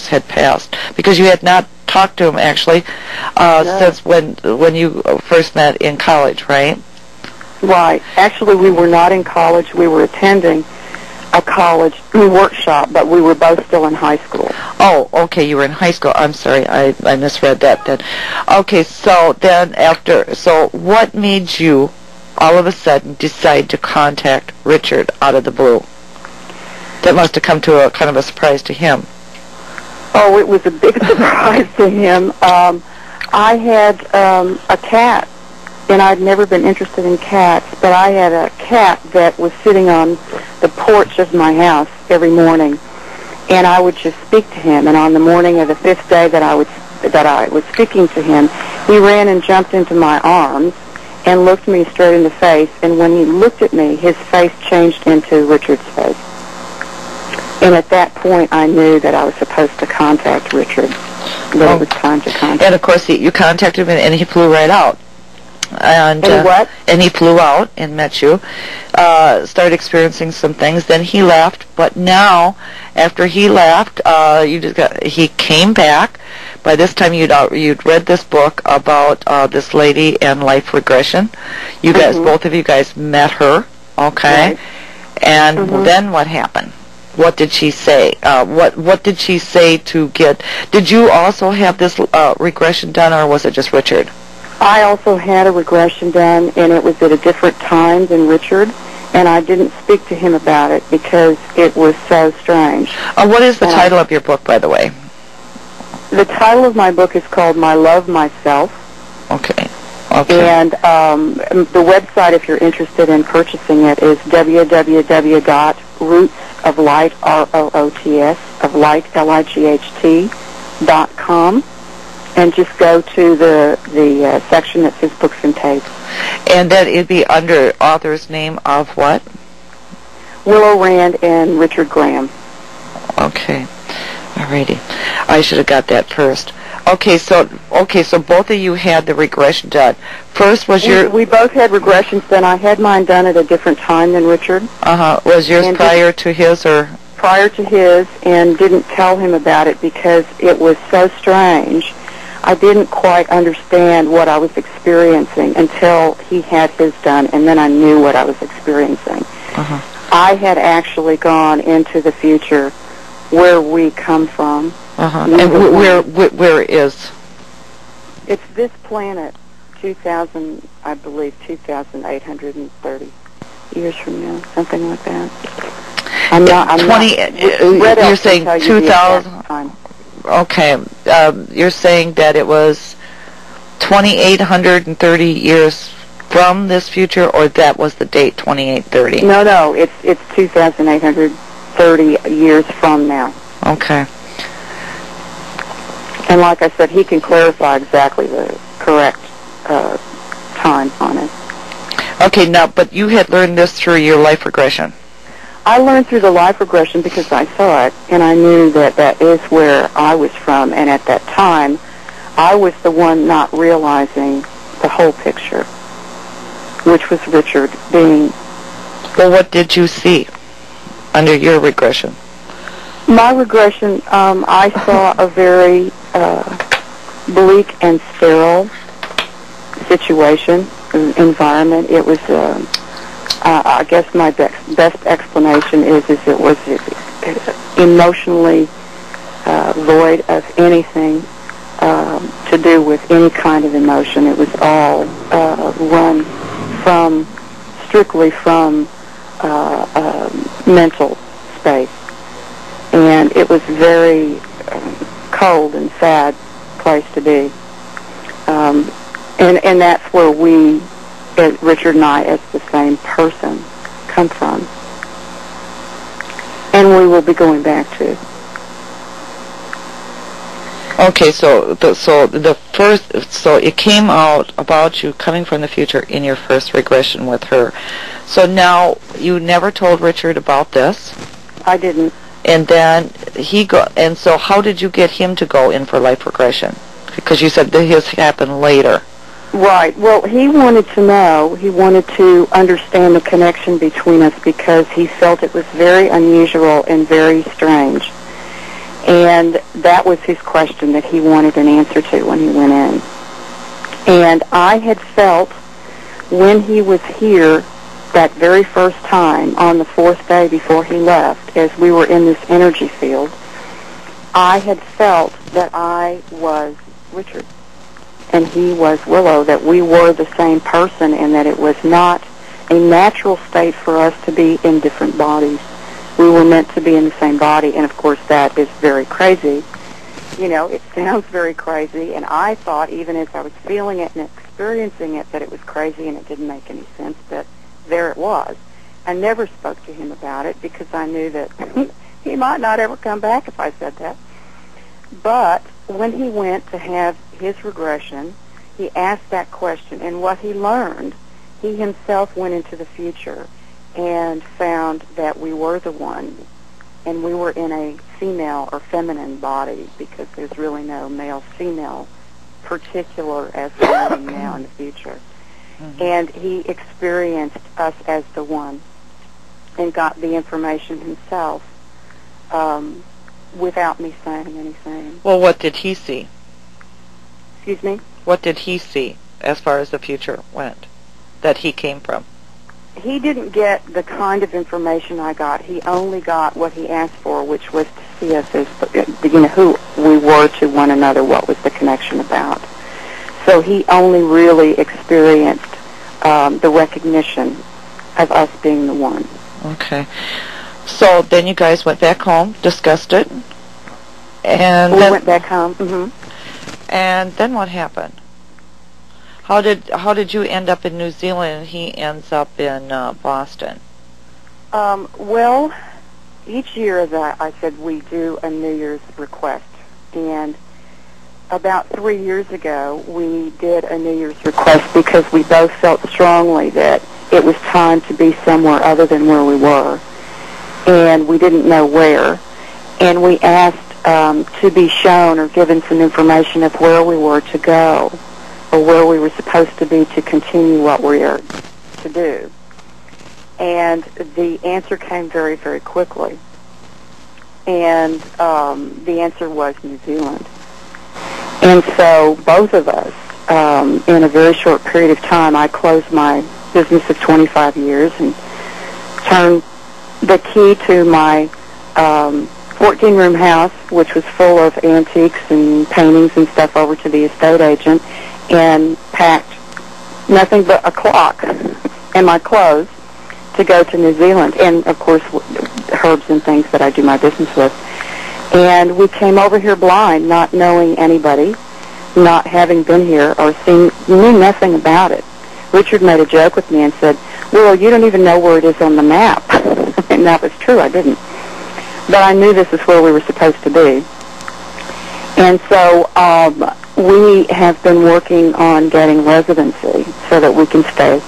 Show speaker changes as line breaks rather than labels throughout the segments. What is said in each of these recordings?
months had passed, because you had not talked to him actually since when you first met in college, right?
Right. Actually, we were not in college. We were attending a college workshop, but we were both still in high school.
Oh, okay, you were in high school. I'm sorry, I misread that then. Okay, so then so what made you all of a sudden decide to contact Richard out of the blue? That must have come to a kind of a surprise to him.
Oh, it was a big surprise to him. I had a cat, and I'd never been interested in cats, but I had a cat that was sitting on the porch of my house every morning, and I would just speak to him. And on the morning of the 5th day that I was speaking to him, he ran and jumped into my arms and looked me straight in the face. And when he looked at me, his face changed into Richard's face. And at that point, I knew that I was supposed to contact Richard. That it was time to contact.
And of course, you contacted him, and he flew right out. And
what?
And he flew out and met you, started experiencing some things. Then he left, but now, after he left, he came back. By this time, you'd read this book about this lady and life regression. You guys, both of you guys, met her, okay?
Right.
And then what happened? What did she say? What did she say to get? Did you also have this regression done, or was it just Richard?
I also had a regression done, and it was at a different time than Richard, and I didn't speak to him about it because it was so strange.
What is the title of your book, by the way?
The title of my book is called My Love, Myself.
Okay.
And the website, if you're interested in purchasing it, is www.rootsoflight, R-O-O-T-S, of light, L-I-G-H-T.com. And just go to the section that says Books and Tapes.
And then it'd be under author's name of what?
Willow Rand and Richard Graham.
Okay. Alrighty. I should have got that first. Okay, so both of you had the regression done. First was
We both had regressions done. I had mine done at a different time than Richard.
Was yours prior to his, or?
Prior to his, and didn't tell him about it because it was so strange. I didn't quite understand what I was experiencing until he had his done, and then I knew what I was experiencing. I had actually gone into the future where we come from.
And where is?
It's this planet, 2,830 years from now, something like that.
You're saying 2,000. Okay, you're saying that it was 2,830 years from this future, or that was the date 2830?
No, it's 2,830 years from now.
Okay.
And like I said, he can clarify exactly the correct time on it.
Okay, now, but you had learned this through your life regression.
I learned through the life regression because I saw it, and I knew that that is where I was from, and at that time, I was the one not realizing the whole picture, which was Richard being...
Well, what did you see under your regression?
My regression, I saw a very bleak and sterile situation, environment. It was... I guess my best explanation is it was emotionally void of anything to do with any kind of emotion. It was all run strictly from mental space. And it was very cold and sad place to be. And that's where we, Richard and I, as the same person, come from. And we will be going back to.
Okay, so it came out about you coming from the future in your first regression with her. So now you never told Richard about this.
I didn't.
And then and so how did you get him to go in for life regression? Because you said that his happened later.
Right. Well, he wanted to know, he wanted to understand the connection between us because he felt it was very unusual and very strange. And that was his question that he wanted an answer to when he went in. And I had felt when he was here that very first time on the fourth day before he left, as we were in this energy field, I had felt that I was Richard and he was Willow, that we were the same person, and that it was not a natural state for us to be in different bodies. We were meant to be in the same body, and of course that is very crazy. You know, it sounds very crazy, and I thought, even as I was feeling it and experiencing it, that it was crazy and it didn't make any sense, but there it was. I never spoke to him about it because I knew that he might not ever come back if I said that. But when he went to have his regression, he asked that question, and what he learned, he himself went into the future and found that we were the one, and we were in a female or feminine body, because there's really no male-female particular as we're learning now in the future. Mm-hmm. And he experienced us as the one and got the information himself without me saying anything.
Well, what did he see?
Excuse me?
What did he see as far as the future went that he came from?
He didn't get the kind of information I got. He only got what he asked for, which was to see us as, who we were to one another, what was the connection about. So he only really experienced the recognition of us being the one.
Okay. So then you guys went back home, discussed it, and
we went back home. Mm-hmm.
And then what happened? How did you end up in New Zealand and he ends up in Boston?
Well, each year, as I said, we do a New Year's request. And about 3 years ago, we did a New Year's request because we both felt strongly that it was time to be somewhere other than where we were. And we didn't know where. And we asked to be shown or given some information of where we were to go, or where we were supposed to be to continue what we are to do. And the answer came very, very quickly. And the answer was New Zealand. And so both of us, in a very short period of time, I closed my business of 25 years and turned the key to my 14-room house, which was full of antiques and paintings and stuff, over to the estate agent, and packed nothing but a clock and my clothes to go to New Zealand, and of course herbs and things that I do my business with. And we came over here blind, not knowing anybody, not having been here or knew nothing about it. Richard made a joke with me and said, "Well, you don't even know where it is on the map." And that was true, I didn't. But I knew this is where we were supposed to be. And so we have been working on getting residency so that we can stay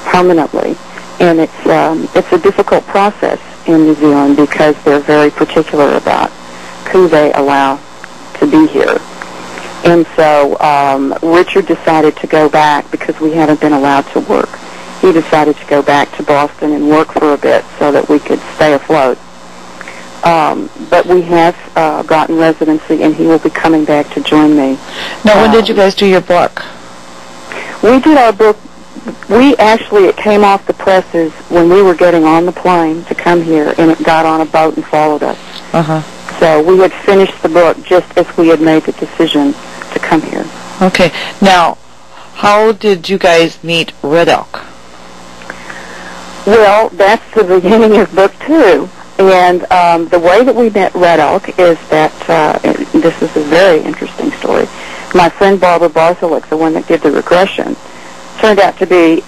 permanently. And it's a difficult process in New Zealand because they're very particular about who they allow to be here. And so Richard decided to go back because we haven't been allowed to work. He decided to go back to Boston and work for a bit so that we could stay afloat. But we have gotten residency, and he will be coming back to join me.
Now, when did you guys do your book?
We did our book. It came off the presses when we were getting on the plane to come here, and it got on a boat and followed us.
Uh-huh.
So we had finished the book just as we had made the decision to come here.
Okay. Now, how did you guys meet Red Elk?
Well, that's the beginning of book 2. And the way that we met Red Elk is that, this is a very interesting story, my friend Barbara Barzolik, the one that did the regression, turned out to be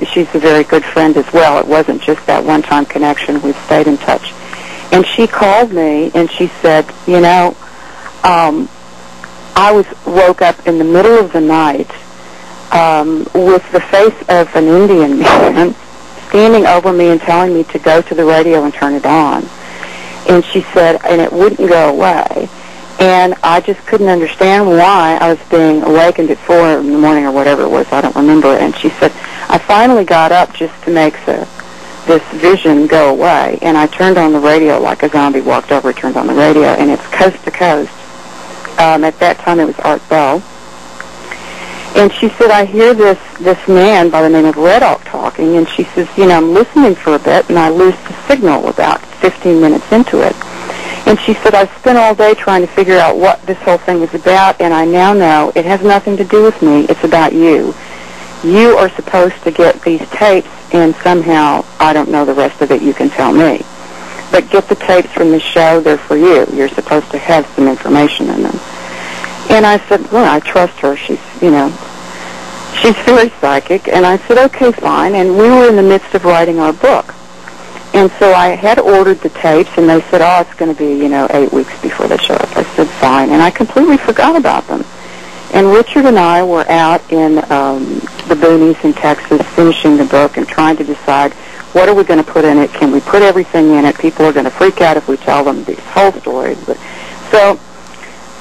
she's a very good friend as well. It wasn't just that one-time connection. We've stayed in touch. And she called me and she said, I woke up in the middle of the night with the face of an Indian man standing over me and telling me to go to the radio and turn it on. And she said, and it wouldn't go away. And I just couldn't understand why I was being awakened at 4 in the morning or whatever it was. I don't remember. And she said, I finally got up just to make the this vision go away. And I turned on the radio like a zombie, walked over, turned on the radio, and it's coast to coast. At that time, it was Art Bell. And she said, I hear this man by the name of Red Oak talking, and she says, I'm listening for a bit, and I lose the signal about 15 minutes into it. And she said, I've spent all day trying to figure out what this whole thing is about, and I now know it has nothing to do with me. It's about you. You are supposed to get these tapes, and somehow, I don't know the rest of it, you can tell me. But get the tapes from the show, they're for you. You're supposed to have some information in them. And I said, well, I trust her. She's very psychic. And I said, okay, fine. And we were in the midst of writing our book. And so I had ordered the tapes, and they said, oh, it's going to be, 8 weeks before they show up. I said, fine. And I completely forgot about them. And Richard and I were out in the boonies in Texas finishing the book and trying to decide, what are we going to put in it? Can we put everything in it? People are going to freak out if we tell them these whole stories. So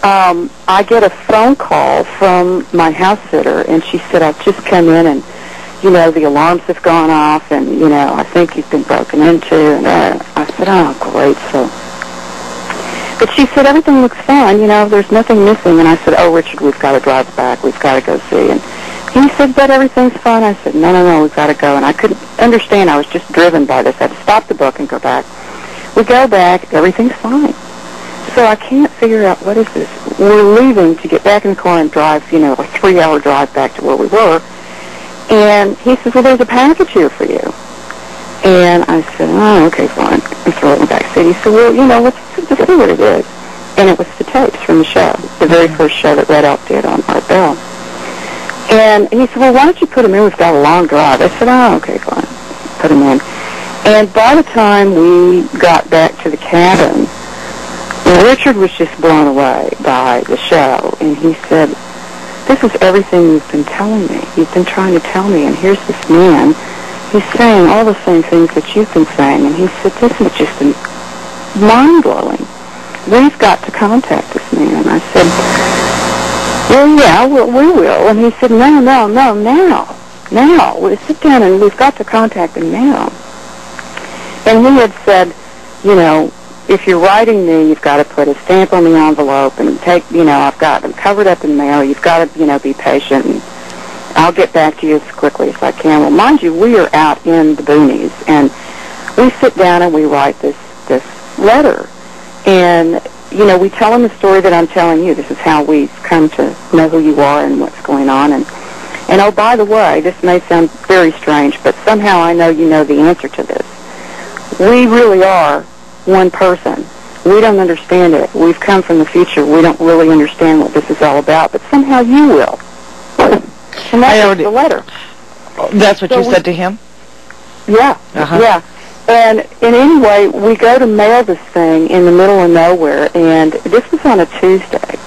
I get a phone call from my house sitter, and she said, I've just come in, and, the alarms have gone off, and, I think he's been broken into. And I said, oh, great. But she said, everything looks fine, there's nothing missing. And I said, oh, Richard, we've got to drive back. We've got to go see. And he said, but everything's fine. I said, no, we've got to go. And I couldn't understand. I was just driven by this. I had to stop the book and go back. We go back. Everything's fine. So I can't figure out, what is this? We're leaving to get back in the car and drive, a 3-hour drive back to where we were. And he says, well, there's a package here for you. And I said, oh, okay, fine. I throw it in the back seat. He said, well, let's see what it is. And it was the tapes from the show, the very first show that Red Elk did on Art Bell. And he said, well, why don't you put them in? We've got a long drive. I said, oh, okay, fine. Put them in. And by the time we got back to the cabin, Richard was just blown away by the show, and he said, this is everything you've been telling me. You've been trying to tell me, and here's this man. He's saying all the same things that you've been saying, and he said, this is just mind-blowing. We've got to contact this man. And I said, well, yeah, we will. And he said, no, now. We'll sit down, and we've got to contact him now. And he had said, if you're writing me, you've got to put a stamp on the envelope and take, I've got them covered up in mail. You've got to, be patient, and I'll get back to you as quickly as I can. Well, mind you, we are out in the boonies, and we sit down and we write this letter. And, we tell him the story that I'm telling you. This is how we've come to know who you are and what's going on. And oh, by the way, this may sound very strange, but somehow I know you know the answer to this. We really are one person. We don't understand it. We've come from the future. We don't really understand what this is all about, but somehow you will. And that's the letter.
That's what you said to him?
Yeah, yeah. And anyway, we go to mail this thing in the middle of nowhere, and this was on a Tuesday.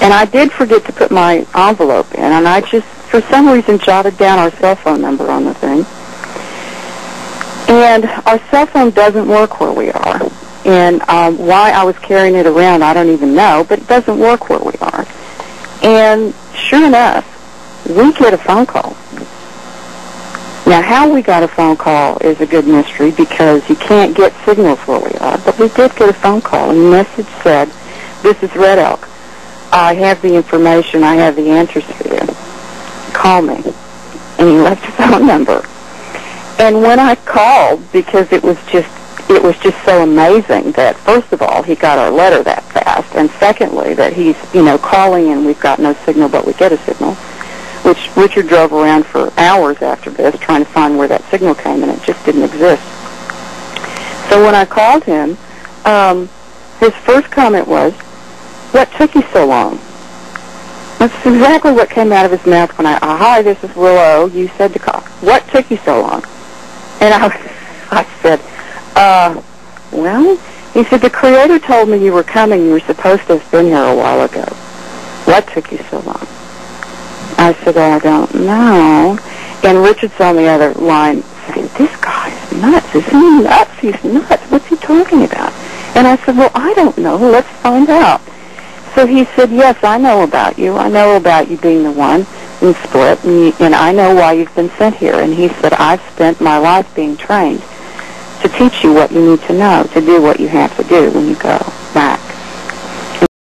And I did forget to put my envelope in, and I just, for some reason, jotted down our cell phone number on the thing. And our cell phone doesn't work where we are. And why I was carrying it around, I don't even know, but it doesn't work where we are. And sure enough, we get a phone call. Now, how we got a phone call is a good mystery because you can't get signals where we are. But we did get a phone call, and the message said, this is Red Elk. I have the information. I have the answers for you. Call me. And he left his phone number. And when I called, because it was just so amazing that, first of all, he got our letter that fast, and secondly, that he's, calling and we've got no signal, but we get a signal, which Richard drove around for hours after this trying to find where that signal came, and it just didn't exist. So when I called him, his first comment was, what took you so long? That's exactly what came out of his mouth when hi, this is Willow, you said to call. What took you so long? And I said, well, he said, the Creator told me you were coming. You were supposed to have been here a while ago. What took you so long? I said, I don't know. And Richard's on the other line saying, this guy's nuts. Is he nuts? He's nuts. What's he talking about? And I said, well, I don't know. Let's find out. So he said, yes, I know about you. I know about you being the one. and split, and I know why you've been sent here. And he said, I've spent my life being trained to teach you what you need to know, to do what you have to do when you go.